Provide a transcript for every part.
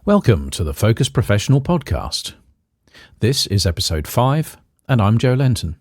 Welcome to the Focus Professional Podcast. This is episode 5, and I'm Joe Lenton.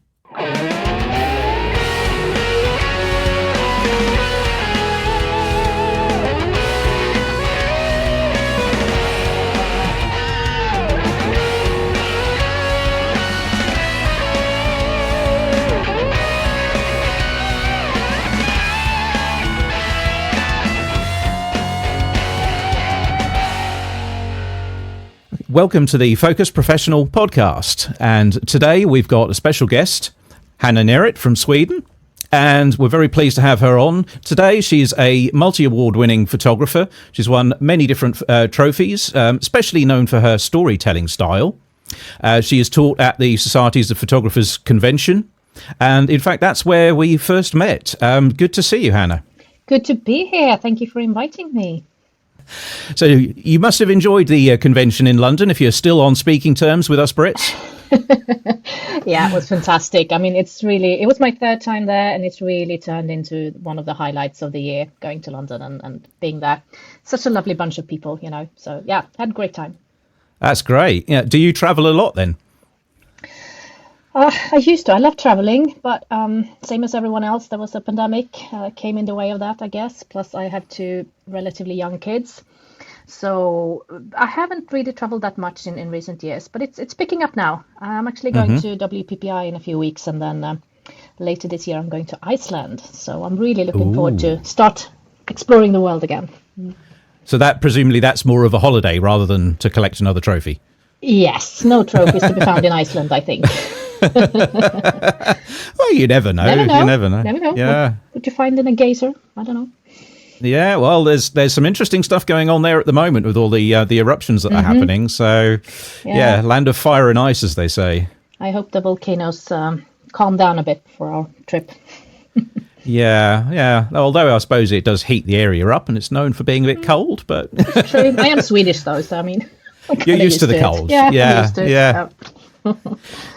Welcome to the Focus Professional Podcast, and today we've got a special guest, Hanna Neret from Sweden, and we're very pleased to have her on today. She's a multi-award winning photographer. She's won many different trophies, especially known for her storytelling style. She is taught at the Societies of Photographers Convention, and in fact that's where we first met. Good to see you, Hanna. Good to be here. Thank you for inviting me. So you must have enjoyed the convention in London if you're still on speaking terms with us Brits. Yeah, it was fantastic. I mean, it was my third time there, and it's really turned into one of the highlights of the year, going to London and being there. Such a lovely bunch of people, you know. So yeah, had a great time. That's great. Yeah. Do you travel a lot then? I used to. I love traveling, but same as everyone else, there was a pandemic came in the way of that, I guess. Plus, I have two relatively young kids, so I haven't really traveled that much in recent years. But it's picking up now. I'm actually going to WPPI in a few weeks, and then later this year I'm going to Iceland. So I'm really looking forward to start exploring the world again. So presumably that's more of a holiday rather than to collect another trophy. Yes, no trophies to be found in Iceland, I think. Well, you never know. You never know. Yeah. What you find in a geyser? I don't know. Yeah, well, there's some interesting stuff going on there at the moment with all the eruptions that are happening. So, yeah, land of fire and ice, as they say. I hope the volcanoes calm down a bit for our trip. Yeah. Although I suppose it does heat the area up, and it's known for being a bit cold. But it's true. I am Swedish, though, so I mean, you're used to the cold. Yeah.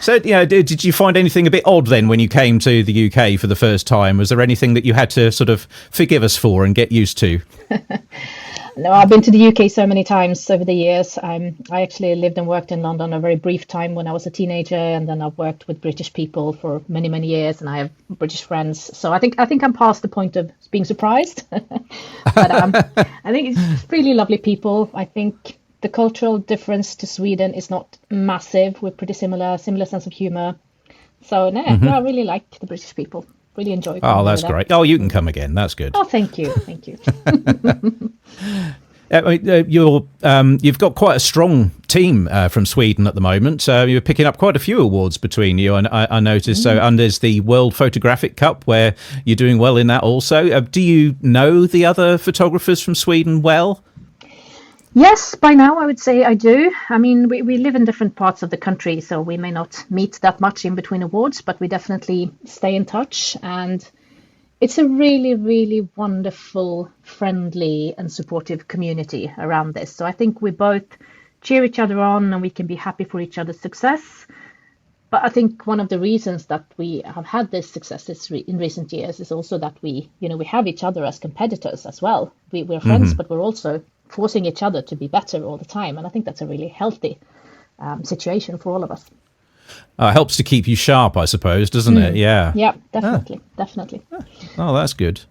So, did you find anything a bit odd then when you came to the UK for the first time? Was there anything that you had to sort of forgive us for and get used to? No, I've been to the UK so many times over the years. I actually lived and worked in London a very brief time when I was a teenager, and then I've worked with British people for many, many years, and I have British friends. So I think I'm past the point of being surprised. But I think it's really lovely people. I think the cultural difference to Sweden is not massive. We're pretty similar sense of humor. So I really like the British people. Really enjoy. Oh, that's great. Oh, you can come again. That's good. Oh, thank you. You've got quite a strong team from Sweden at the moment. You're picking up quite a few awards between you, and I noticed. And there's the World Photographic Cup where you're doing well in that also. Do you know the other photographers from Sweden well? Yes, by now I would say I do. I mean, we live in different parts of the country, so we may not meet that much in between awards, but we definitely stay in touch. And it's a really, really wonderful, friendly and supportive community around this. So I think we both cheer each other on, and we can be happy for each other's success. But I think one of the reasons that we have had this success in recent years is also that we have each other as competitors as well. We're friends, but we're also forcing each other to be better all the time. And I think that's a really healthy situation for all of us. It helps to keep you sharp, I suppose, doesn't it? Yeah. Yeah, definitely. Oh, that's good.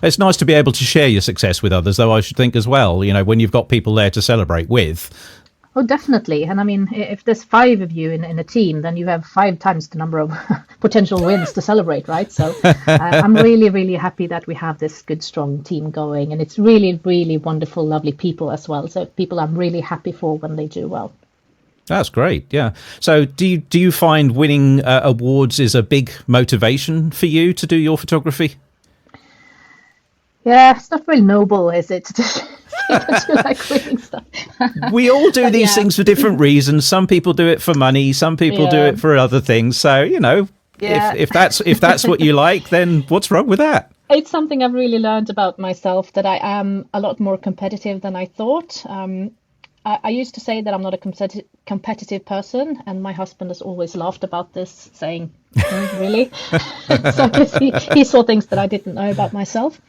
It's nice to be able to share your success with others, though, I should think as well, when you've got people there to celebrate with. Oh, definitely. And I mean, if there's 5 of you in a team, then you have 5 times the number of potential wins to celebrate, right? So I'm really, really happy that we have this good, strong team going. And it's really, really wonderful, lovely people as well. So people I'm really happy for when they do well. That's great. Yeah. So do you find winning awards is a big motivation for you to do your photography? Yeah, it's not very noble, is it? You like winning stuff. We all do these things for different reasons. Some people do it for money. Some people do it for other things. So, if that's what you like, then what's wrong with that? It's something I've really learned about myself, that I am a lot more competitive than I thought. I used to say that I'm not a competitive person, and my husband has always laughed about this, saying, really? So I guess he saw things that I didn't know about myself.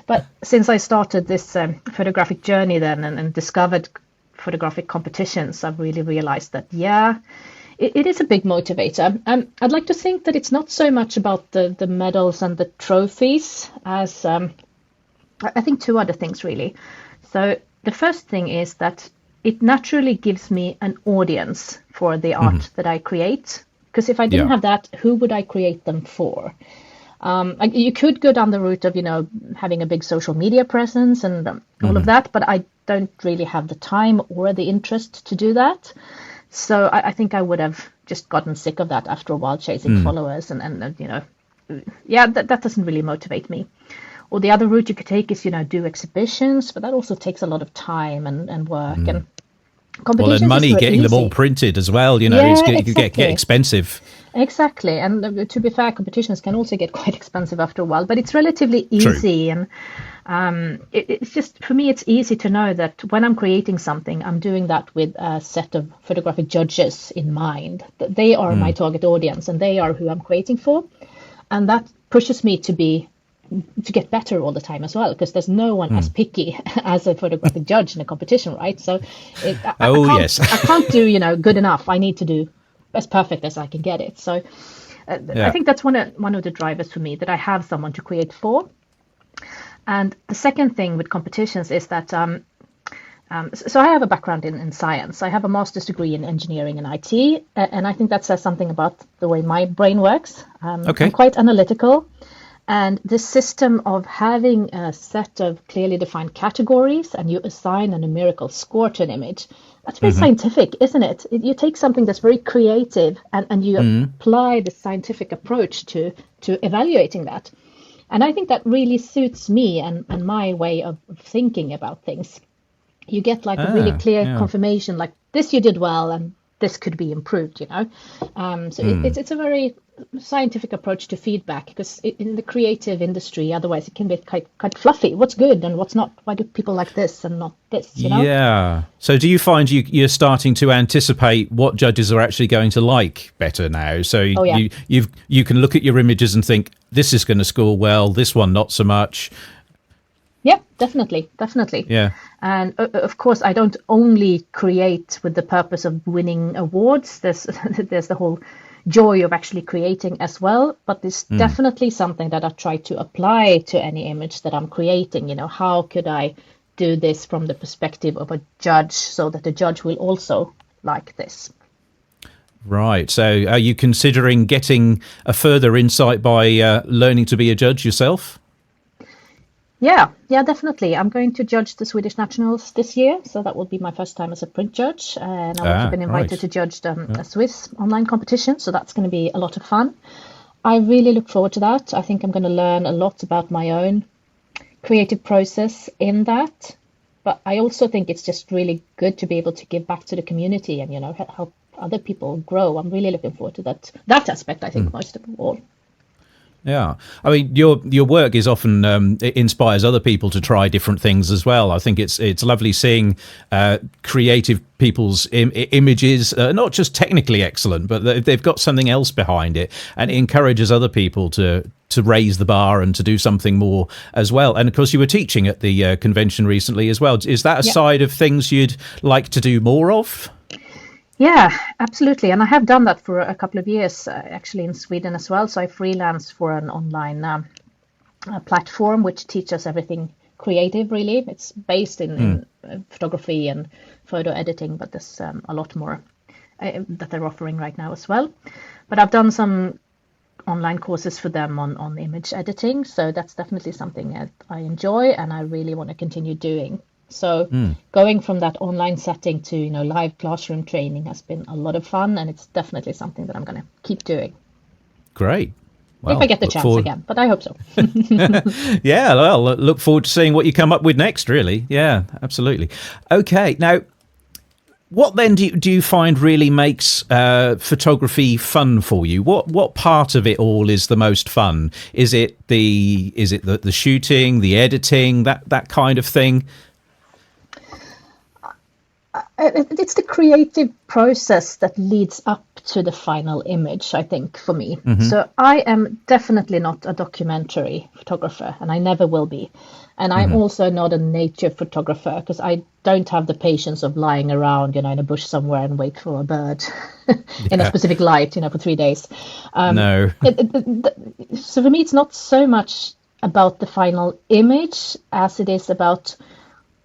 But since I started this photographic journey then and discovered photographic competitions, I've really realized that, yeah, it is a big motivator. I'd like to think that it's not so much about the medals and the trophies as I think two other things, really. So the first thing is that it naturally gives me an audience for the art that I create. Because if I didn't have that, who would I create them for? You could go down the route of, having a big social media presence and all of that, but I don't really have the time or the interest to do that. So I think I would have just gotten sick of that after a while, chasing followers that doesn't really motivate me. Or the other route you could take is, do exhibitions, but that also takes a lot of time and work and competitions. And money getting them all printed as well, it could get expensive. Exactly. And to be fair, competitions can also get quite expensive after a while, but it's relatively easy. True. And it's just, for me, it's easy to know that when I'm creating something, I'm doing that with a set of photographic judges in mind. That they are my target audience and they are who I'm creating for. And that pushes me to get better all the time as well, because there's no one as picky as a photographic judge in a competition, right? So I can't do good enough. I need to do as perfect as I can get it. So I think that's one of the drivers for me, that I have someone to create for. And the second thing with competitions is that so I have a background in science. I have a master's degree in engineering and IT, and I think that says something about the way my brain works. I'm quite analytical. And the system of having a set of clearly defined categories and you assign a numerical score to an image, that's very scientific, isn't it? You take something that's very creative and you apply the scientific approach to evaluating that. And I think that really suits me and my way of thinking about things. You get like a really clear confirmation, like this you did well and this could be improved, it's a very scientific approach to feedback, because in the creative industry, otherwise it can be quite fluffy. What's good and what's not? Why do people like this and not this? Yeah. So do you find you're starting to anticipate what judges are actually going to like better now? So you can look at your images and think, this is going to score well, this one not so much. Yeah, definitely. Yeah. And of course, I don't only create with the purpose of winning awards. There's the whole joy of actually creating as well. But it's definitely something that I try to apply to any image that I'm creating. How could I do this from the perspective of a judge so that the judge will also like this? Right. So are you considering getting a further insight by learning to be a judge yourself? Yeah, definitely. I'm going to judge the Swedish Nationals this year, so that will be my first time as a print judge. And I've also been invited to judge a Swiss online competition, so that's going to be a lot of fun. I really look forward to that. I think I'm going to learn a lot about my own creative process in that. But I also think it's just really good to be able to give back to the community and, help other people grow. I'm really looking forward to that aspect, I think, most of all. Yeah, I mean, your work is often it inspires other people to try different things as well. I think it's lovely seeing creative people's images, not just technically excellent, but they've got something else behind it, and it encourages other people to raise the bar and to do something more as well. And of course, you were teaching at the convention recently as well. Is that a side of things you'd like to do more of? Yeah, absolutely. And I have done that for a couple of years, actually, in Sweden as well. So I freelance for an online platform which teaches everything creative, really. It's based in photography and photo editing, but there's a lot more that they're offering right now as well. But I've done some online courses for them on image editing. So that's definitely something that I enjoy and I really want to continue doing. So going from that online setting to live classroom training has been a lot of fun, and it's definitely something that I'm going to keep doing. Great. Well, if I get the chance again, but I hope so. Yeah, well, look forward to seeing what you come up with next, really. Yeah, absolutely. Okay, now, what then do you find really makes photography fun for you? What part of it all is the most fun? Is it the shooting, the editing, that kind of thing? It's the creative process that leads up to the final image, I think, for me. So I am definitely not a documentary photographer, and I never will be. And I'm also not a nature photographer, because I don't have the patience of lying around, in a bush somewhere and wait for a bird in a specific light, for 3 days. No. So for me, it's not so much about the final image as it is about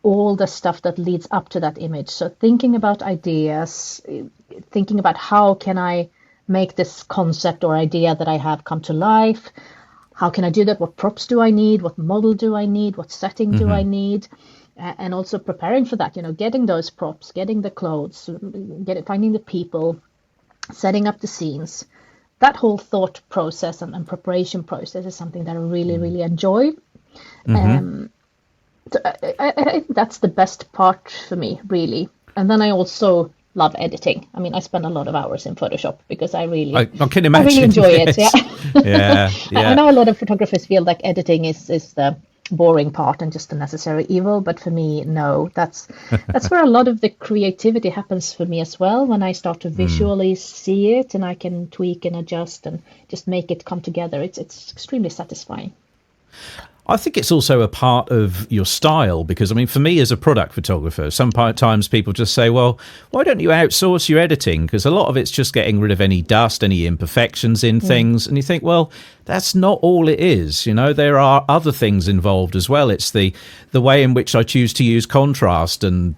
all the stuff that leads up to that image. So thinking about ideas, thinking about how can I make this concept or idea that I have come to life? How can I do that? What props do I need? What model do I need? What setting do I need? And also preparing for that, getting those props, getting the clothes, finding the people, setting up the scenes. That whole thought process and preparation process is something that I really, really enjoy. So I think that's the best part for me, really. And then I also love editing. I mean, I spend a lot of hours in Photoshop because I can imagine. I really enjoy it. Yeah. I know a lot of photographers feel like editing is the boring part and just the necessary evil, but for me, no. That's where a lot of the creativity happens for me as well, when I start to visually see it and I can tweak and adjust and just make it come together. It's extremely satisfying. I think it's also a part of your style, because, I mean, for me as a product photographer, sometimes people just say, well, why don't you outsource your editing? Because a lot of it's just getting rid of any dust, any imperfections in things. And you think, well, that's not all it is. There are other things involved as well. It's the way in which I choose to use contrast and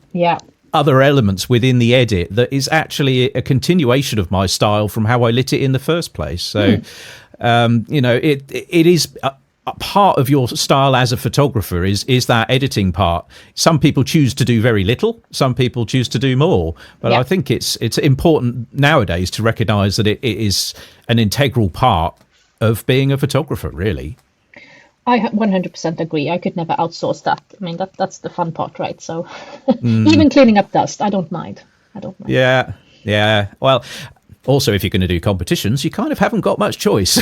other elements within the edit that is actually a continuation of my style from how I lit it in the first place. So, it is... a part of your style as a photographer is that editing part. Some people choose to do very little, some people choose to do more, but I think it's important nowadays to recognize that it is an integral part of being a photographer, really. I 100% agree. I could never outsource that. I mean, that's the fun part, right? So even cleaning up dust, I don't mind. Yeah. Well, also, if you're going to do competitions, you kind of haven't got much choice.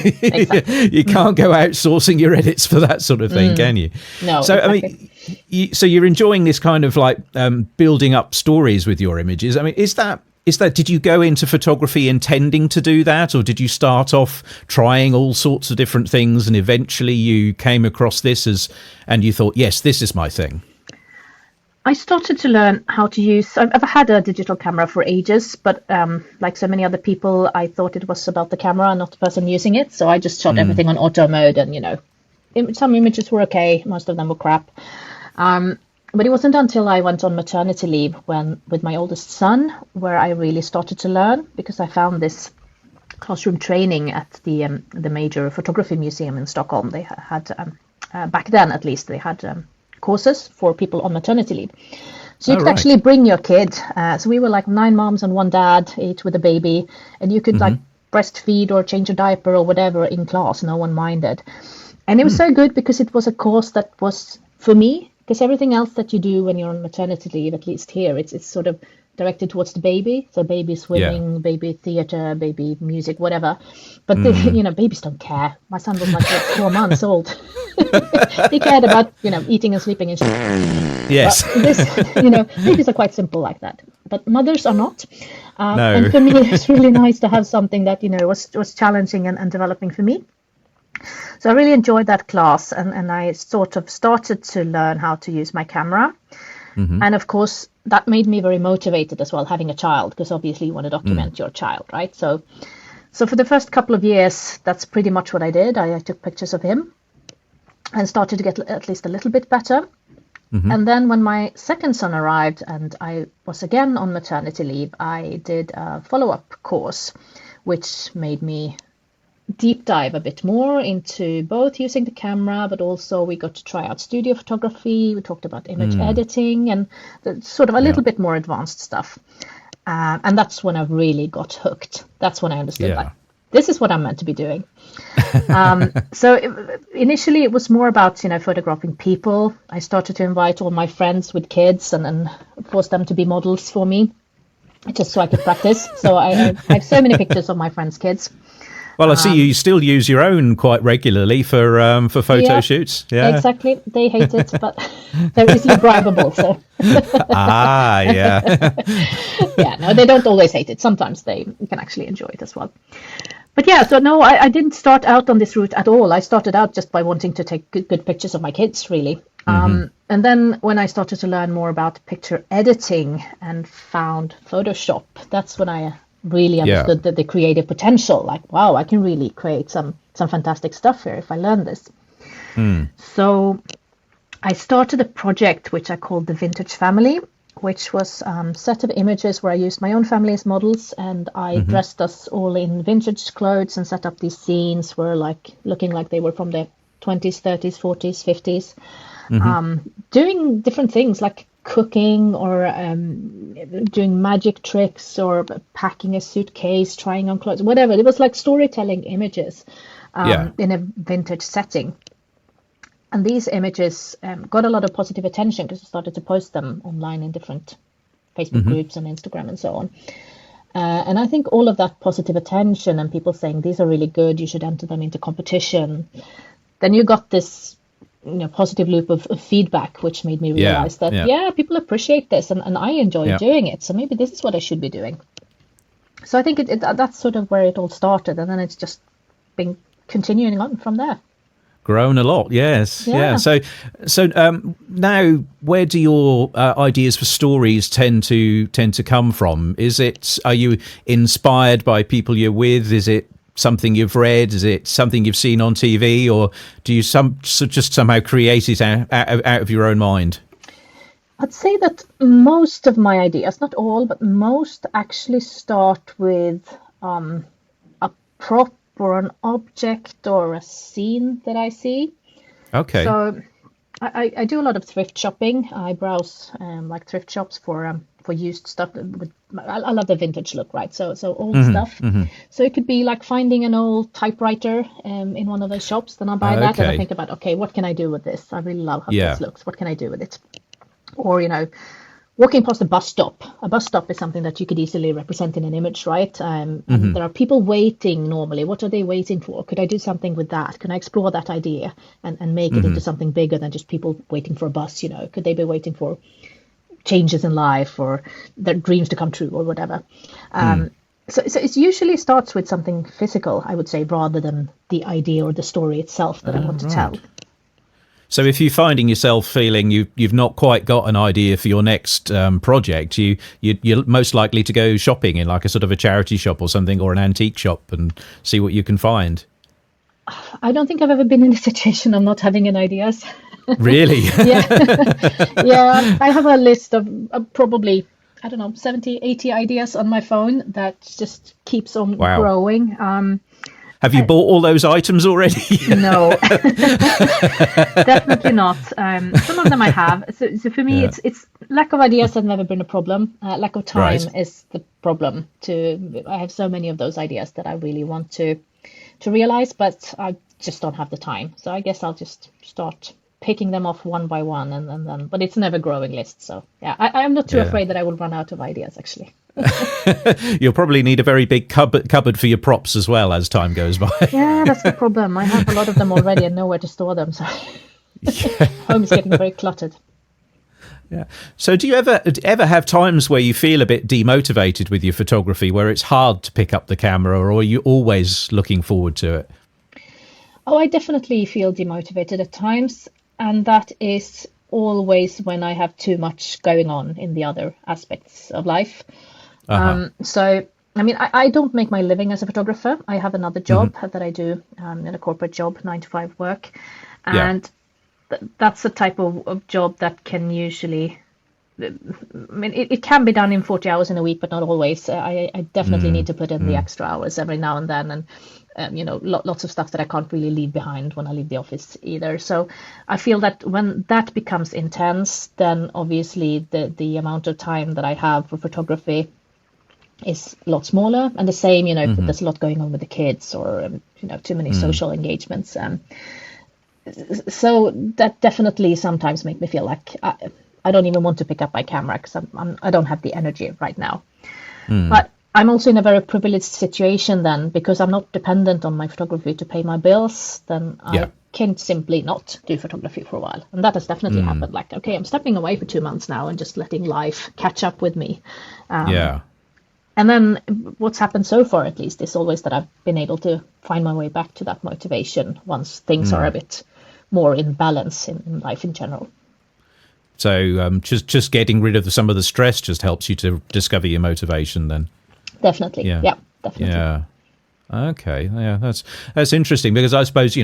Exactly. You can't go outsourcing your edits for that sort of thing, can you? No. So, exactly. I mean, so you're enjoying this kind of like building up stories with your images. I mean, is that? Did you go into photography intending to do that, or did you start off trying all sorts of different things and eventually you came across this and you thought, yes, this is my thing? I started to learn how to use... I've had a digital camera for ages, but like so many other people, I thought it was about the camera, not the person using it. So I just shot everything on auto mode, and, some images were okay. Most of them were crap. But it wasn't until I went on maternity leave with my oldest son where I really started to learn, because I found this classroom training at the major photography museum in Stockholm. They had, back then at least, they had... courses for people on maternity leave. So you could actually bring your kid. So we were like 9 moms and 1 dad, each with a baby, and you could like breastfeed or change a diaper or whatever in class. No one minded. And it was so good because it was a course that was for me, because everything else that you do when you're on maternity leave, at least here, it's sort of directed towards the baby. So baby swimming, baby theater, baby music, whatever. But babies don't care. My son was like 4 months old. He cared about, eating and sleeping and shit. Yes. Babies are quite simple like that. But mothers are not. No. And for me, it's really nice to have something that, was challenging and developing for me. So I really enjoyed that class, and I sort of started to learn how to use my camera. And of course, that made me very motivated as well, having a child, because obviously you want to document your child, right? So for the first couple of years, that's pretty much what I did. I took pictures of him and started to get at least a little bit better. And then when my second son arrived and I was again on maternity leave, I did a follow-up course, which made me deep dive a bit more into both using the camera, but also we got to try out studio photography. We talked about image editing and sort of a little bit more advanced stuff. And that's when I really got hooked. That's when I understood like, this is what I'm meant to be doing. Initially it was more about, photographing people. I started to invite all my friends with kids and force them to be models for me, just so I could practice. So I have so many pictures of my friends' kids. Well, I see you still use your own quite regularly for photo shoots. Yeah, exactly. They hate it, but they're easily bribable. So yeah. yeah, no, they don't always hate it. Sometimes they can actually enjoy it as well. But yeah, so no, I didn't start out on this route at all. I started out just by wanting to take good pictures of my kids, really. And then when I started to learn more about picture editing and found Photoshop, that's when I really understood the creative potential. Like, wow, I can really create some fantastic stuff here if I learn this. So I started a project which I called the Vintage Family, which was a set of images where I used my own family as models, and I dressed us all in vintage clothes and set up these scenes where looking like they were from the 20s, 30s, 40s, 50s, doing different things like cooking or doing magic tricks or packing a suitcase, trying on clothes, whatever. It was like storytelling images in a vintage setting. And these images got a lot of positive attention because I started to post them online in different Facebook groups and Instagram and so on. And I think all of that positive attention and people saying, these are really good, you should enter them into competition. Then you got this positive loop of feedback, which made me realize that, people appreciate this and I enjoy doing it. So maybe this is what I should be doing. So I think that's sort of where it all started. And then it's just been continuing on from there. Grown a lot, yes. Yeah. So now, where do your ideas for stories tend to come from? Are you inspired by people you're with? Is it something you've read? Is it something you've seen on TV, or do you just somehow create it out of your own mind? I'd say that most of my ideas, not all, but most actually start with a prop or an object or a scene that I see. Okay. So I do a lot of thrift shopping. I browse like thrift shops for used stuff. I love the vintage look, right? So old stuff. So it could be like finding an old typewriter in one of those shops. Then I'll buy that and I think about, okay, what can I do with this? I really love how this looks. What can I do with it? Or, walking past a bus stop. A bus stop is something that you could easily represent in an image, right? And there are people waiting normally. What are they waiting for? Could I do something with that? Can I explore that idea and make it into something bigger than just people waiting for a bus? Could they be waiting for changes in life or their dreams to come true or whatever? So it usually starts with something physical, I would say, rather than the idea or the story itself that I want to tell. So if you're finding yourself feeling you've not quite got an idea for your next project, you're most likely to go shopping in like a sort of a charity shop or something, or an antique shop, and see what you can find. I don't think I've ever been in a situation of not having any ideas. Really? Yeah, I have a list of probably, 70, 80 ideas on my phone that just keeps on growing. Have you bought all those items already? No, definitely not. Some of them I have. So for me, it's lack of ideas has never been a problem. Lack of time is the problem. I have so many of those ideas that I really want to realize, but I just don't have the time. So I guess I'll just start picking them off one by one, and then. But it's a never growing list. So yeah, I'm not too afraid that I will run out of ideas actually. You'll probably need a very big cupboard for your props as well as time goes by. Yeah, that's the problem. I have a lot of them already and nowhere to store them, so home's getting very cluttered. Yeah. So do you ever have times where you feel a bit demotivated with your photography, where it's hard to pick up the camera, or are you always looking forward to it? Oh, I definitely feel demotivated at times, and that is always when I have too much going on in the other aspects of life. So, I don't make my living as a photographer. I have another job that I do in a corporate job, 9-to-5 work. And that's the type of job that can usually, it can be done in 40 hours in a week, but not always. I definitely need to put in the extra hours every now and then. And, lots of stuff that I can't really leave behind when I leave the office either. So I feel that when that becomes intense, then obviously the amount of time that I have for photography is a lot smaller. And the same, if there's a lot going on with the kids or, too many social engagements. So that definitely sometimes make me feel like I don't even want to pick up my camera because I don't have the energy right now. But I'm also in a very privileged situation then, because I'm not dependent on my photography to pay my bills. Then I can simply not do photography for a while. And that has definitely happened. Like, okay, I'm stepping away for 2 months now and just letting life catch up with me. And then what's happened so far, at least, is always that I've been able to find my way back to that motivation once things are a bit more in balance in life in general. So just getting rid of some of the stress just helps you to discover your motivation then. Definitely. Yeah, definitely. Yeah. Okay. Yeah, that's interesting, because I suppose,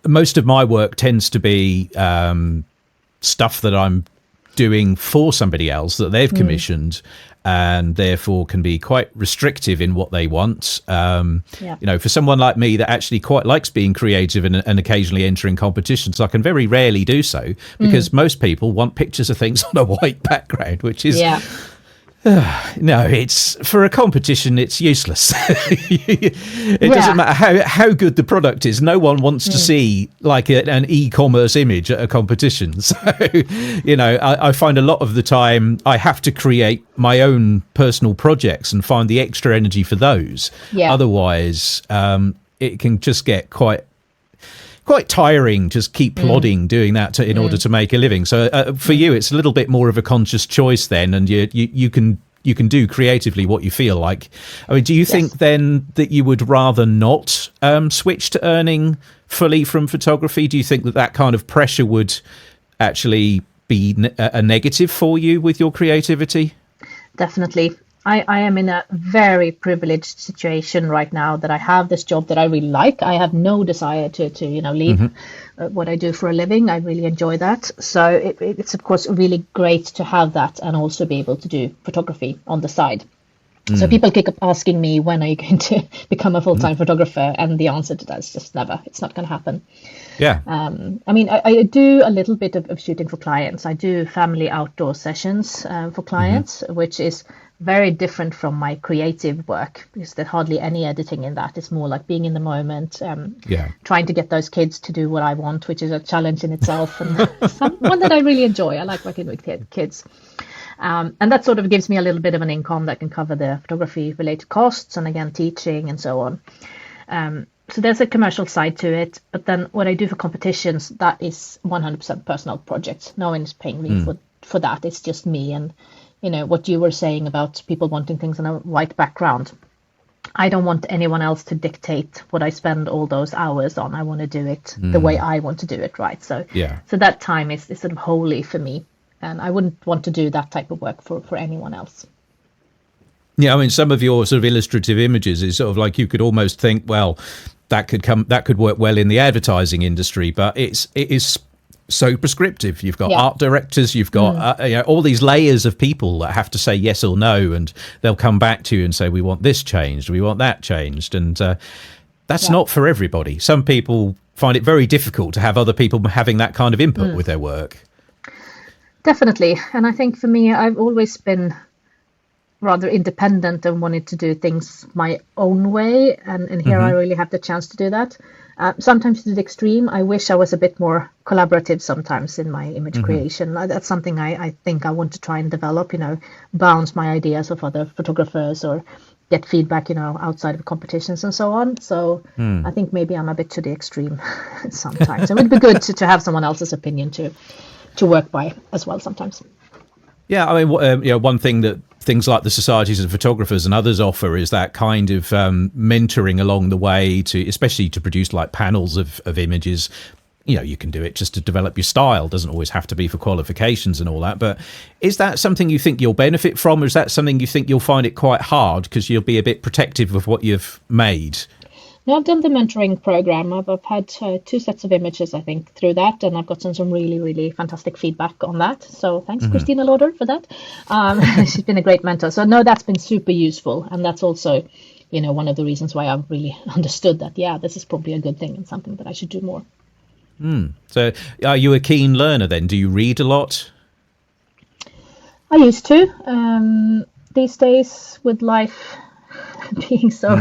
most of my work tends to be stuff that I'm doing for somebody else that they've commissioned, and therefore can be quite restrictive in what they want. For someone like me that actually quite likes being creative and occasionally entering competitions, I can very rarely do so, because most people want pictures of things on a white background, which is... No, it's for a competition. It's useless. It doesn't matter how good the product is. No one wants to see like an e-commerce image at a competition. So, I find a lot of the time I have to create my own personal projects and find the extra energy for those. Otherwise, it can just get quite tiring, just keep plodding doing that in order to make a living. So for you, it's a little bit more of a conscious choice then, and you can do creatively what you feel like. I mean, do you think then that you would rather not switch to earning fully from photography? Do you think that kind of pressure would actually be a negative for you with your creativity? Definitely. I am in a very privileged situation right now that I have this job that I really like. I have no desire to leave what I do for a living. I really enjoy that. So it's, of course, really great to have that and also be able to do photography on the side. So people keep asking me, when are you going to become a full-time photographer? And the answer to that is just never. It's not going to happen. I do a little bit of shooting for clients. I do family outdoor sessions for clients, which is very different from my creative work, because there's hardly any editing in that. It's more like being in the moment, trying to get those kids to do what I want, which is a challenge in itself, and one that I really enjoy. I like working with kids. And that sort of gives me a little bit of an income that can cover the photography related costs, and again, teaching and so on. So there's a commercial side to it. But then what I do for competitions, that is 100% personal projects. No one is paying me for that. It's just me. And what you were saying about people wanting things on a white background. I don't want anyone else to dictate what I spend all those hours on. I want to do it the way I want to do it, right? So that time is sort of holy for me. And I wouldn't want to do that type of work for anyone else. Yeah, I mean, some of your sort of illustrative images is sort of like, you could almost think, well, that could work well in the advertising industry, but it is so prescriptive. You've got art directors, you've got all these layers of people that have to say yes or no, and they'll come back to you and say, we want this changed, we want that changed, and that's not for everybody. Some people find it very difficult to have other people having that kind of input with their work. Definitely. And I think for me, I've always been rather independent and wanted to do things my own way. And here I really have the chance to do that. Sometimes to the extreme, I wish I was a bit more collaborative sometimes in my image creation. That's something I think I want to try and develop, bounce my ideas off other photographers or get feedback, outside of competitions and so on. So I think maybe I'm a bit to the extreme sometimes. It would be good to have someone else's opinion to work by as well sometimes. Yeah, I mean, one thing that things like the societies of photographers and others offer is that kind of mentoring along the way, especially to produce like panels of images. You can do it just to develop your style. It doesn't always have to be for qualifications and all that. But is that something you think you'll benefit from? Or is that something you think you'll find it quite hard because you'll be a bit protective of what you've made? No, I've done the mentoring program. I've had 2 sets of images, I think, through that, and I've gotten some really, really fantastic feedback on that. So thanks, Christina Lauder, for that. She's been a great mentor. So no, that's been super useful, and that's also, one of the reasons why I've really understood that. This is probably a good thing and something that I should do more. So, are you a keen learner then? Do you read a lot? I used to. These days, with life being so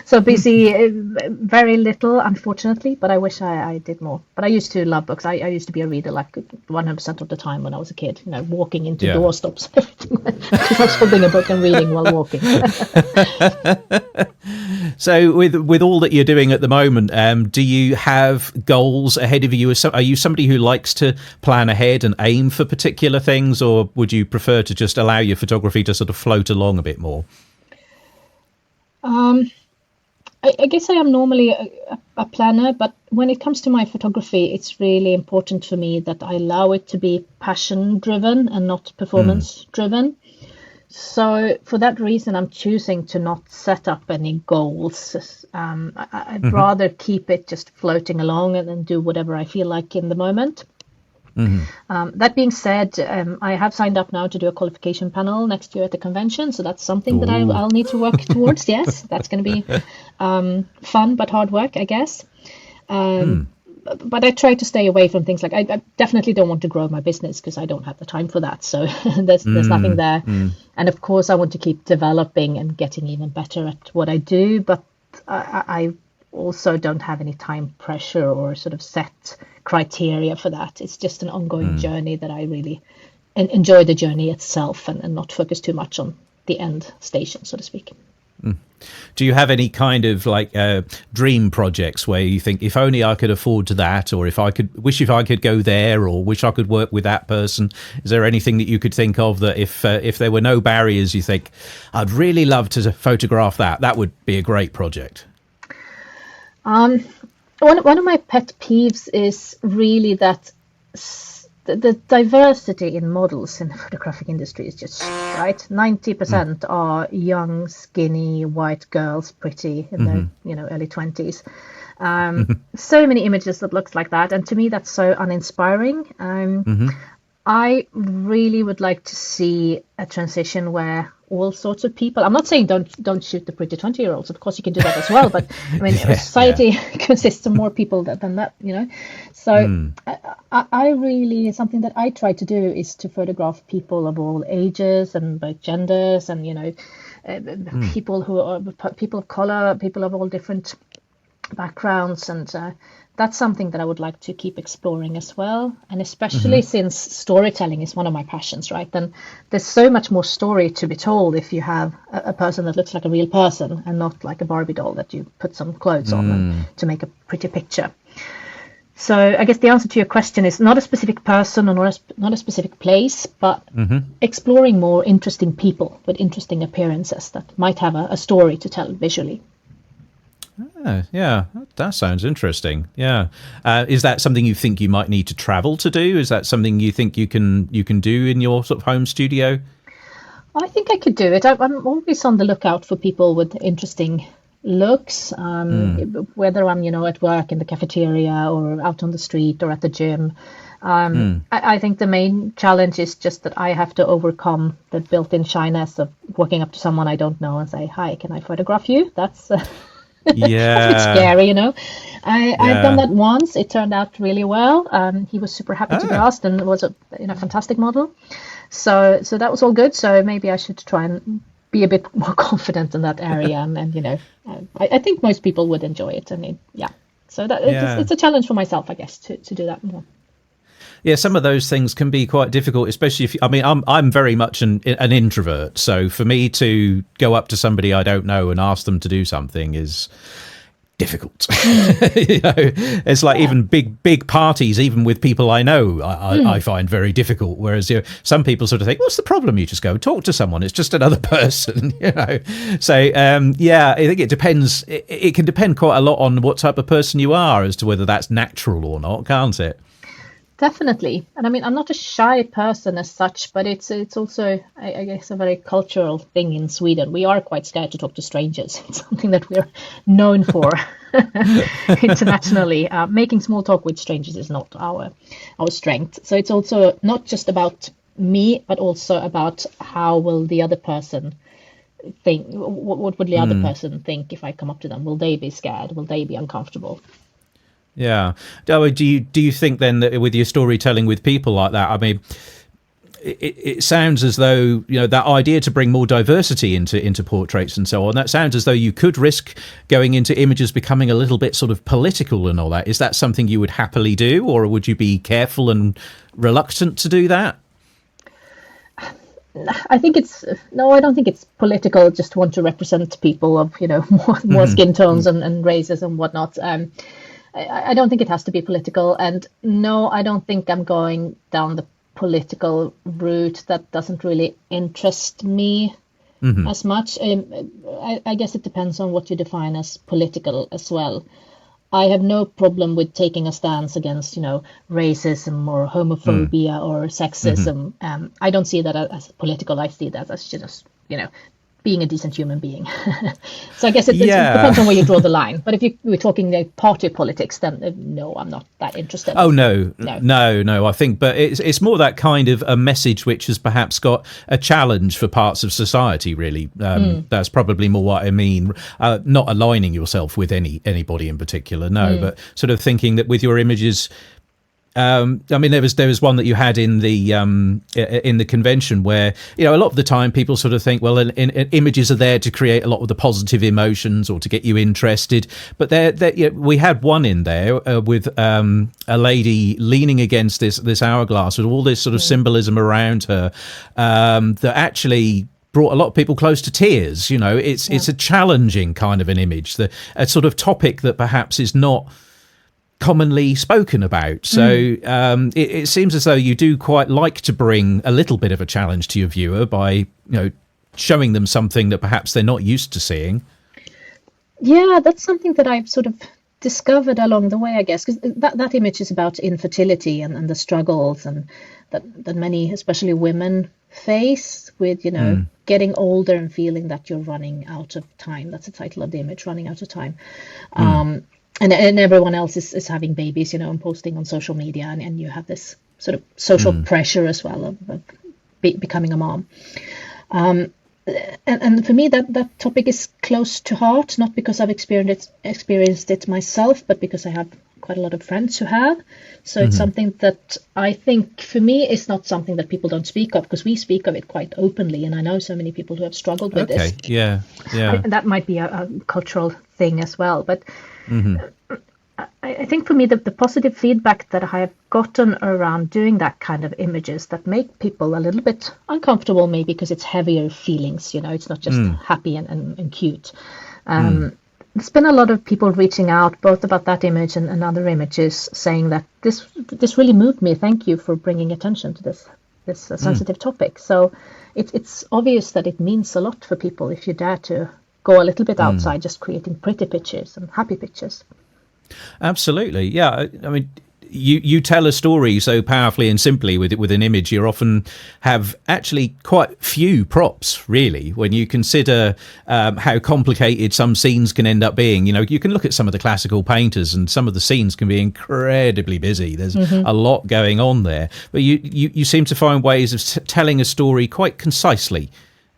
so busy. Very little, unfortunately, but I wish I did more. But I used to love books. I used to be a reader like 100% of the time when I was a kid, walking into doorstops, just holding a book and reading while walking. So with all that you're doing at the moment, do you have goals ahead of you? Are you somebody who likes to plan ahead and aim for particular things, or would you prefer to just allow your photography to sort of float along a bit more? I guess I am normally a planner, but when it comes to my photography, it's really important for me that I allow it to be passion driven and not performance driven. So for that reason, I'm choosing to not set up any goals. I'd rather keep it just floating along and then do whatever I feel like in the moment. That being said, I have signed up now to do a qualification panel next year at the convention. So that's something that I'll need to work towards. Yes, that's going to be fun, but hard work, I guess. But I try to stay away from things like I definitely don't want to grow my business because I don't have the time for that. So there's nothing there. And of course, I want to keep developing and getting even better at what I do. But I also don't have any time pressure or sort of set criteria for that. It's just an ongoing journey that I really enjoy the journey itself and not focus too much on the end station, so to speak. Do you have any kind of like dream projects where you think, if only I could afford to that, or if I could go there, or wish I could work with that person? Is there anything that you could think of that if there were no barriers, you think, I'd really love to photograph that? That would be a great project. One of my pet peeves is really that the diversity in models in the photographic industry is just right. 90% are young, skinny, white girls, pretty in their early 20s. So many images that looks like that, and to me that's so uninspiring. I really would like to see a transition where all sorts of people, I'm not saying don't shoot the pretty 20-year-olds, of course you can do that as well, but I mean society consists of more people than that, so I really, something that I try to do is to photograph people of all ages and both genders, and people of color, people of all different backgrounds, and that's something that I would like to keep exploring as well. And especially since storytelling is one of my passions, right? Then there's so much more story to be told if you have a person that looks like a real person and not like a Barbie doll that you put some clothes on to make a pretty picture. So I guess the answer to your question is not a specific person or not a specific place, but exploring more interesting people with interesting appearances that might have a story to tell visually. Yeah, that sounds interesting. Yeah, is that something you think you might need to travel to do? Is that something you think you can do in your sort of home studio? I think I could do it. I'm always on the lookout for people with interesting looks, whether I'm at work in the cafeteria or out on the street or at the gym. I think the main challenge is just that I have to overcome the built-in shyness of walking up to someone I don't know and say, "Hi, can I photograph you?" That's that's a bit scary, I've done that once. It turned out really well. He was super happy to be asked and was a fantastic model. So that was all good. So maybe I should try and be a bit more confident in that area. And I think most people would enjoy it. I mean, so that it's a challenge for myself, I guess, to do that more. Yeah, some of those things can be quite difficult, especially if I'm very much an introvert. So for me to go up to somebody I don't know and ask them to do something is difficult. It's like even big parties, even with people I know, I find very difficult. Whereas some people sort of think, what's the problem? You just go talk to someone. It's just another person, So I think it depends. It can depend quite a lot on what type of person you are as to whether that's natural or not, can't it? Definitely. And I mean, I'm not a shy person as such, but it's also, I guess, a very cultural thing in Sweden. We are quite scared to talk to strangers. It's something that we're known for internationally. Making small talk with strangers is not our strength. So it's also not just about me, but also about how will the other person think? What would the other person think if I come up to them? Will they be scared? Will they be uncomfortable? Yeah. Do you think then that with your storytelling with people like that, I mean, it sounds as though, that idea to bring more diversity into portraits and so on, that sounds as though you could risk going into images becoming a little bit sort of political and all that. Is that something you would happily do, or would you be careful and reluctant to do that? I don't think it's political just to want to represent people of, more skin tones and races and whatnot. I don't think it has to be political. And no, I don't think I'm going down the political route. That doesn't really interest me as much. I guess it depends on what you define as political as well. I have no problem with taking a stance against, racism or homophobia or sexism. I don't see that as political. I see that as just, being a decent human being. So I guess it depends on where you draw the line. But if we're talking party politics, then no, I'm not that interested. Oh, no. I think, but it's more that kind of a message which has perhaps got a challenge for parts of society, really. That's probably more what I mean. Not aligning yourself with anybody in particular, but sort of thinking that with your images, I mean, there was one that you had in the convention where, a lot of the time people sort of think, well, images are there to create a lot of the positive emotions or to get you interested. But we had one in there with a lady leaning against this hourglass with all this sort of symbolism around her that actually brought a lot of people close to tears. It's a challenging kind of an image, a sort of topic that perhaps is not commonly spoken about. So it seems as though you do quite like to bring a little bit of a challenge to your viewer by, showing them something that perhaps they're not used to seeing. Yeah, that's something that I've sort of discovered along the way, I guess, because that image is about infertility and the struggles and that many, especially women, face with, getting older and feeling that you're running out of time. That's the title of the image, Running Out of Time. And everyone else is having babies, and posting on social media, and you have this sort of social pressure as well of becoming a mom. And for me, that topic is close to heart, not because I've experienced it myself, but because I have quite a lot of friends who have. So it's something that I think, for me, is not something that people don't speak of, because we speak of it quite openly, and I know so many people who have struggled with this. Yeah. And that might be a cultural thing as well, but I think for me the positive feedback that I have gotten around doing that kind of images that make people a little bit uncomfortable, maybe because it's heavier feelings, it's not just happy and cute. There's been a lot of people reaching out both about that image and other images, saying that this really moved me. Thank you for bringing attention to this sensitive topic. So it's obvious that it means a lot for people if you dare to go a little bit outside, just creating pretty pictures and happy pictures. Absolutely. Yeah. I mean, you tell a story so powerfully and simply with an image. You often have actually quite few props, really, when you consider how complicated some scenes can end up being. You can look at some of the classical painters and some of the scenes can be incredibly busy. There's a lot going on there. But you seem to find ways of telling a story quite concisely.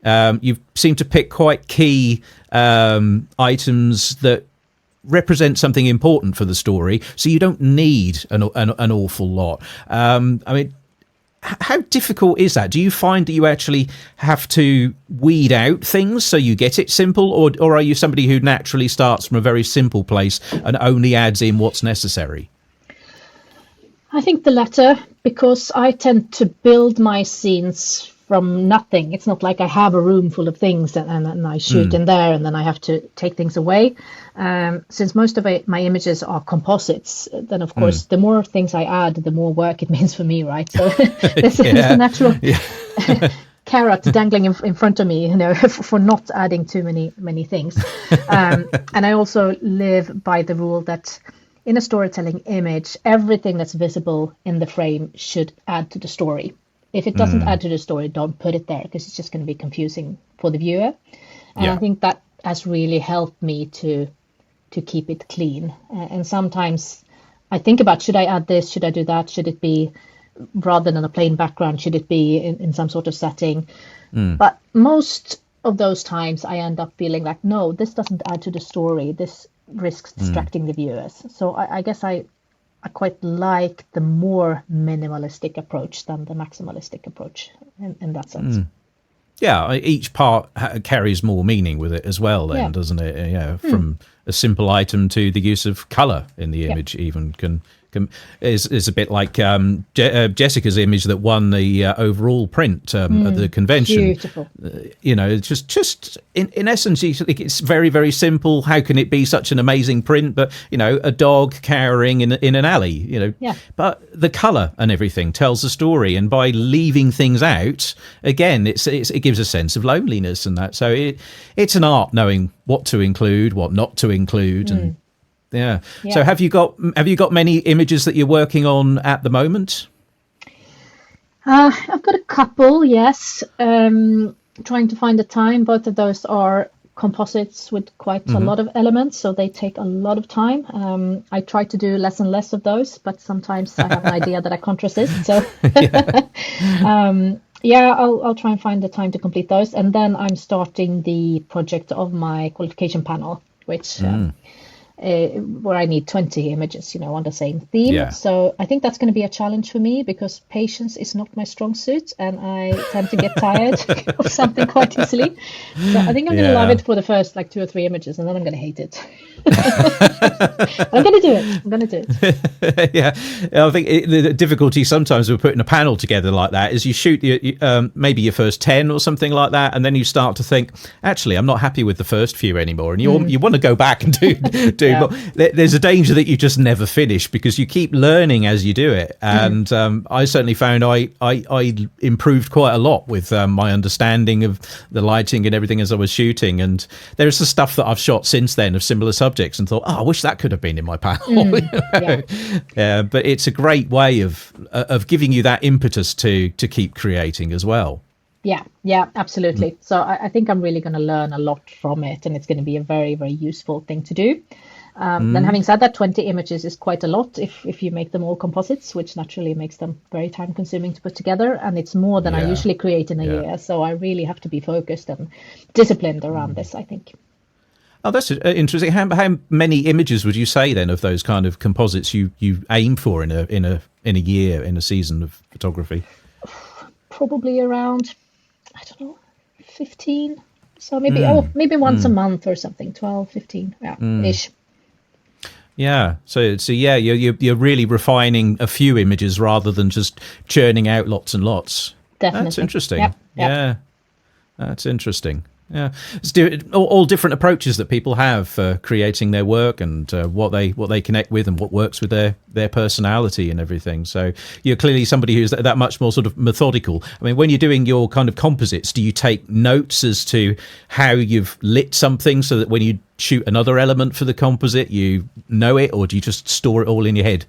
You seem to pick quite key items that represent something important for the story, so you don't need an awful lot. I mean, how difficult is that? Do you find that you actually have to weed out things so you get it simple, or are you somebody who naturally starts from a very simple place and only adds in what's necessary? I think the latter, because I tend to build my scenes from nothing. It's not like I have a room full of things and I shoot in there and then I have to take things away. Since most of my images are composites, then of course the more things I add, the more work it means for me, right? So there's a natural carrot dangling in front of me, for not adding too many things. And I also live by the rule that in a storytelling image, everything that's visible in the frame should add to the story. If it doesn't add to the story, don't put it there, because it's just going to be confusing for the viewer. And I think that has really helped me to keep it clean. And sometimes I think about, should I add this? Should I do that? Should it be, rather than a plain background, should it be in some sort of setting? But most of those times I end up feeling like, no, this doesn't add to the story. This risks distracting the viewers. So I guess I I quite like the more minimalistic approach than the maximalistic approach in that sense. Yeah, each part carries more meaning with it as well, then, doesn't it? Yeah, from a simple item to the use of colour in the image, even is a bit like Jessica's image that won the overall print at the convention. Beautiful. Just in essence, you think it's very, very simple. How can it be such an amazing print? But a dog cowering in an alley. But the colour and everything tells the story, and by leaving things out, again, it gives a sense of loneliness and that. So it's an art knowing what to include, what not to include, and. Yeah. So have you got many images that you're working on at the moment? I've got a couple, yes. Trying to find the time. Both of those are composites with quite a lot of elements, so they take a lot of time. I try to do less and less of those, but sometimes I have an idea that I can't resist. So I'll try and find the time to complete those. And then I'm starting the project of my qualification panel, which where I need 20 images, on the same theme. Yeah. So I think that's going to be a challenge for me because patience is not my strong suit, and I tend to get tired of something quite easily. So I think I'm going to love it for the first 2 or 3 images, and then I'm going to hate it. But I'm going to do it. Yeah, I think the difficulty sometimes with putting a panel together like that is you shoot maybe your first 10 or something like that, and then you start to think, actually, I'm not happy with the first few anymore, and you want to go back and do. But there's a danger that you just never finish because you keep learning as you do it. And I certainly found I improved quite a lot with my understanding of the lighting and everything as I was shooting. And there's the stuff that I've shot since then of similar subjects and thought, I wish that could have been in my panel. But it's a great way of giving you that impetus to keep creating as well. Yeah, absolutely. So I think I'm really going to learn a lot from it, and it's going to be a very, very useful thing to do. Then having said that, 20 images is quite a lot if you make them all composites, which naturally makes them very time consuming to put together. And it's more than I usually create in a year. So I really have to be focused and disciplined around this, I think. Oh, that's interesting. How many images would you say then of those kind of composites you aim for in a year, in a season of photography? Probably around, I don't know, 15. So maybe once a month or something, 12, 15, ish. Yeah. So you're really refining a few images rather than just churning out lots and lots. Definitely. That's interesting. Yep. Yeah. That's interesting. Yeah, it's all different approaches that people have for creating their work and what they connect with and what works with their personality and everything. So you're clearly somebody who's that much more sort of methodical. I mean, when you're doing your kind of composites, do you take notes as to how you've lit something so that when you shoot another element for the composite, you know it, or do you just store it all in your head?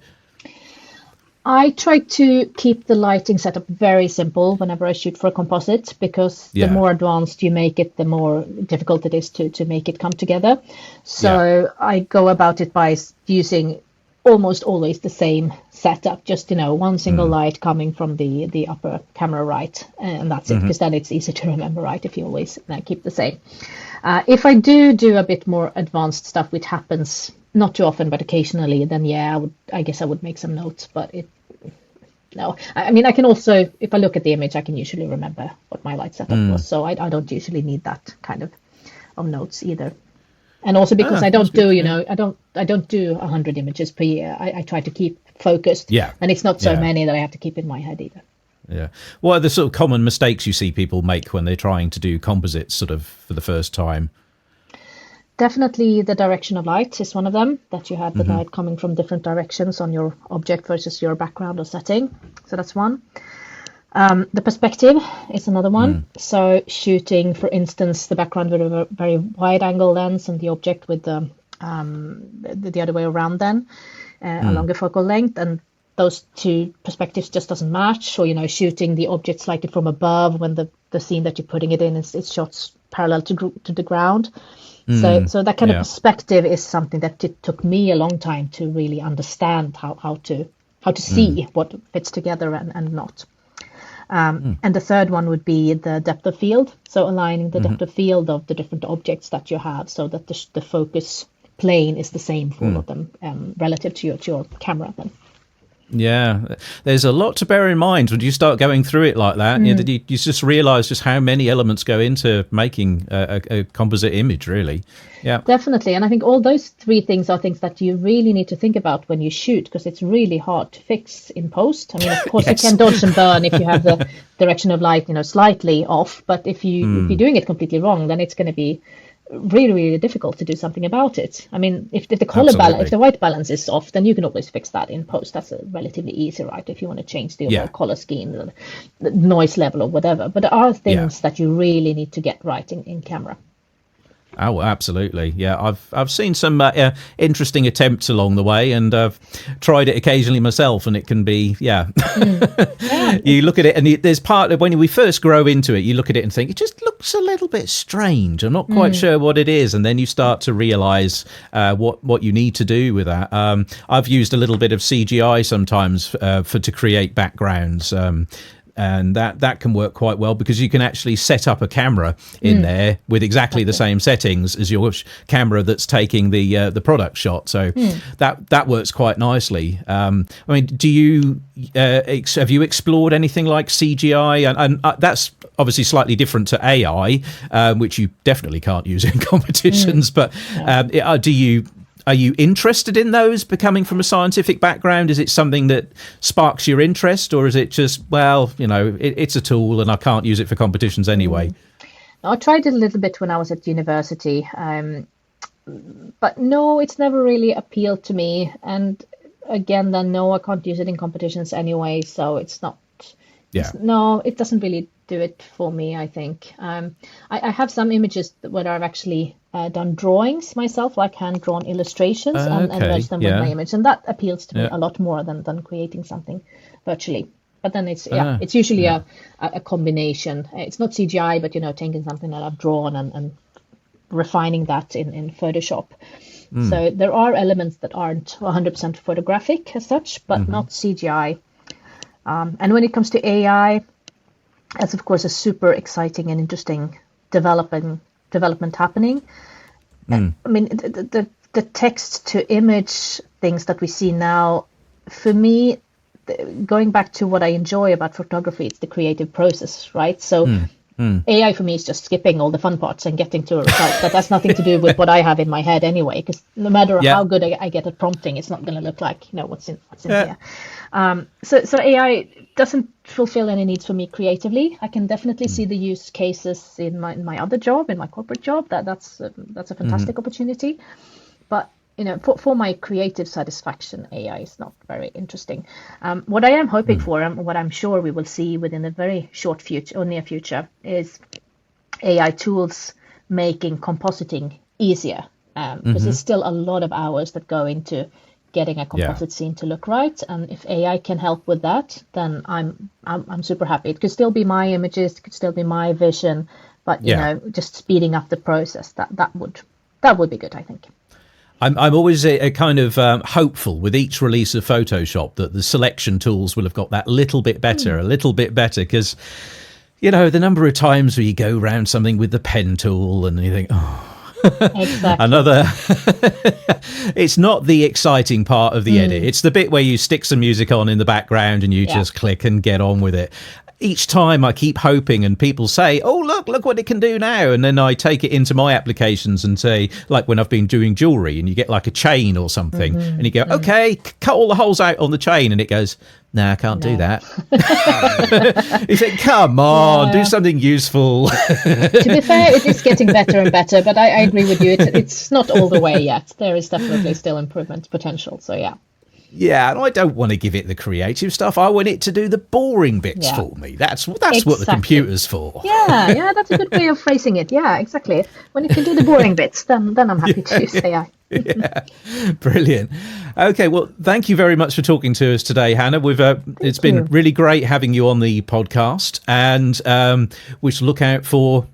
I try to keep the lighting setup very simple whenever I shoot for a composite, because the more advanced you make it, the more difficult it is to make it come together. So I go about it by using almost always the same setup, just, one single light coming from the upper camera right. And that's it, because then it's easy to remember, right, if you always keep the same. If I do a bit more advanced stuff, which happens not too often, but occasionally, then I guess I would make some notes, but no. I mean, I can also, if I look at the image, I can usually remember what my light setup was. So I don't usually need that kind of notes either. And also because I don't do, I don't do 100 images per year. I try to keep focused. Yeah. And it's not so many that I have to keep in my head either. Yeah. What are the sort of common mistakes you see people make when they're trying to do composites sort of for the first time? Definitely the direction of light is one of them, that you have the light coming from different directions on your object versus your background or setting. So that's one. The perspective is another one. So shooting, for instance, the background with a very wide angle lens and the object with the other way around then, a longer focal length, and those two perspectives just doesn't match. Or, shooting the object slightly from above when the scene that you're putting it in is shot parallel to the ground. So that kind of perspective is something that it took me a long time to really understand how to see what fits together and not. And the third one would be the depth of field. So aligning the depth of field of the different objects that you have, so that the focus plane is the same for all of them relative to your camera then. Yeah, there's a lot to bear in mind when you start going through it like that. You just realise just how many elements go into making a composite image, really. Yeah, Definitely. And I think all those three things are things that you really need to think about when you shoot, because it's really hard to fix in post. I mean, of course, Yes. you can dodge and burn if you have the direction of light, slightly off. But if you're doing it completely wrong, then it's going to be really, really difficult to do something about it. I mean, if the color balance, if the white balance is off, then you can always fix that in post. That's relatively easy, right? If you want to change the overall color scheme, the noise level or whatever. But there are things that you really need to get right in camera. Oh, absolutely. Yeah, I've seen some interesting attempts along the way, and I've tried it occasionally myself, and it can be, yeah. You look at it, and there's part of when we first grow into it, you look at it and think, it just looks a little bit strange. I'm not quite sure what it is. And then you start to realise what you need to do with that. I've used a little bit of CGI sometimes to create backgrounds. And that can work quite well, because you can actually set up a camera in there with exactly the same settings as your camera that's taking the product shot. So that works quite nicely. I mean, do you have you explored anything like CGI? And that's obviously slightly different to AI, which you definitely can't use in competitions. But are you interested in those, becoming from a scientific background? Is it something that sparks your interest, or is it just, well, it's a tool and I can't use it for competitions anyway? I tried it a little bit when I was at university, but no, it's never really appealed to me. And again, then no, I can't use it in competitions anyway, so it's not. Yeah. No, it doesn't really do it for me, I think. I have some images where I've actually done drawings myself, like hand-drawn illustrations, and merged them with my image. And that appeals to me a lot more than creating something virtually. But then it's usually a combination. It's not CGI, but, taking something that I've drawn and refining that in Photoshop. So there are elements that aren't 100% photographic as such, but not CGI. And when it comes to AI, that's of course a super exciting and interesting development happening. I mean, the text to image things that we see now, for me, going back to what I enjoy about photography, it's the creative process, right? So AI for me is just skipping all the fun parts and getting to a result that has nothing to do with what I have in my head anyway, because no matter how good I get at prompting, it's not going to look like what's in here. So AI doesn't fulfill any needs for me creatively. I can definitely see the use cases in my other job, in my corporate job. That's a fantastic opportunity, but for my creative satisfaction, AI is not very interesting. What I am hoping for, and what I'm sure we will see within the very short future or near future, is AI tools making compositing easier. Because there's still a lot of hours that go into getting a composite scene to look right. And if AI can help with that, then I'm super happy. It could still be my images, it could still be my vision, but just speeding up the process, that would be good, I think. I'm always a kind of hopeful with each release of Photoshop that the selection tools will have got that little bit better, because, the number of times where you go around something with the pen tool and you think, exactly. Another. It's not the exciting part of the edit. It's the bit where you stick some music on in the background and you just click and get on with it. Each time I keep hoping, and people say, oh, look what it can do now. And then I take it into my applications and say, like when I've been doing jewelry and you get like a chain or something and you go, okay, cut all the holes out on the chain. And it goes, nah, I can't do that. You think, come on, do something useful. To be fair, it is getting better and better, but I agree with you. It's not all the way yet. There is definitely still improvement potential. So, yeah. Yeah, and I don't want to give it the creative stuff. I want it to do the boring bits for me. That's what the computer's for. Yeah, that's a good way of phrasing it. Yeah, exactly. When it can do the boring bits, then I'm happy to use AI. Yeah, brilliant. Okay, well, thank you very much for talking to us today, Hanna. It's been really great having you on the podcast, and we should look out for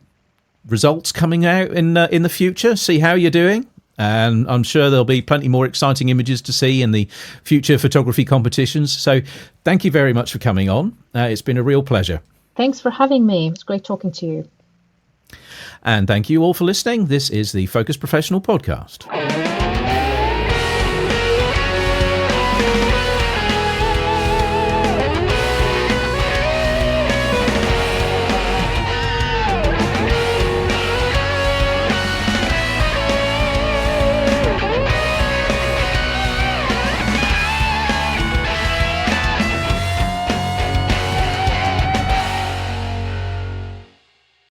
results coming out in the future. See how you're doing. And I'm sure there'll be plenty more exciting images to see in the future photography competitions. So thank you very much for coming on. It's been a real pleasure. Thanks for having me. It's great talking to you. And thank you all for listening. This is the Focus Professional Podcast.